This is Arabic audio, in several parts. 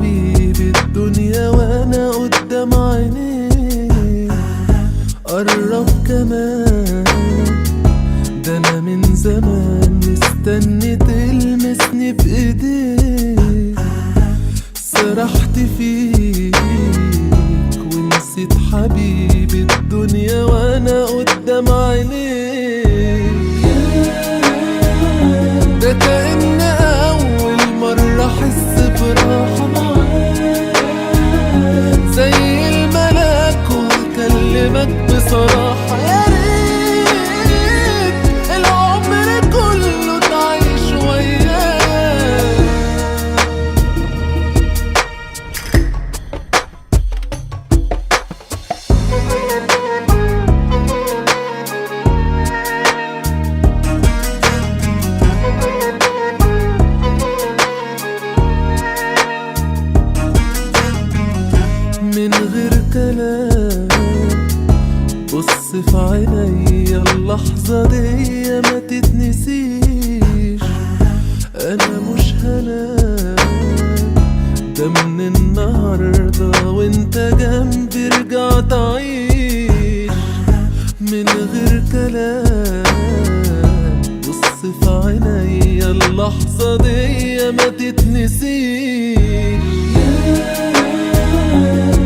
حبيبي الدنيا وانا قدام عينيك. قرب كمان، ده انا من زمان مستني تلمسني بايديك. سرحت فيك ونسيت حبيبي الدنيا وانا قدام عينيك. ده كأن أول مرة أحس براحة معاك، زي الملاك وأكلمك بصراحة. يا ريت العمر كله تعيش وياك. من غير كلام بص في عينيا، اللحظة دي ما تتنسيش. أنا مش هنام، ده من النهاردة وانت جنبي رجعت أعيش. من غير كلام بص في عينيا، اللحظة دي ما تتنسيش.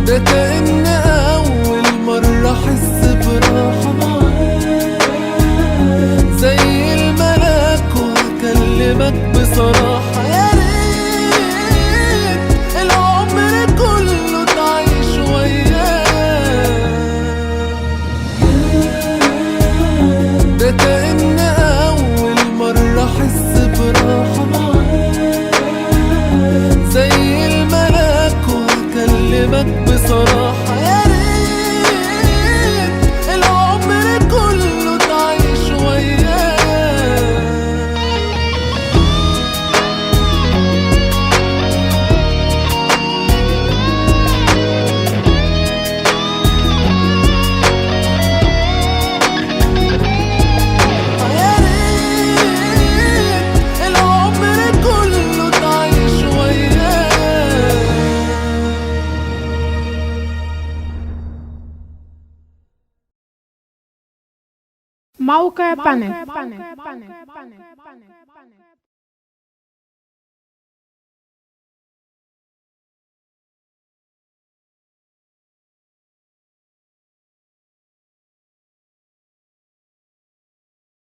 ده كأن أول مرة أحس براحة معاك، زي الملاك وأكلمك بصراحة. يا ريت العمر كله تعيش وياك. ده كأن أول مرة أحس براحة معاك، زي الملاك وأكلمك بصراحة. يا ريت العمر كله تعيش وياك. يا ريت العمر كله تعيش وياك. موقع بانل.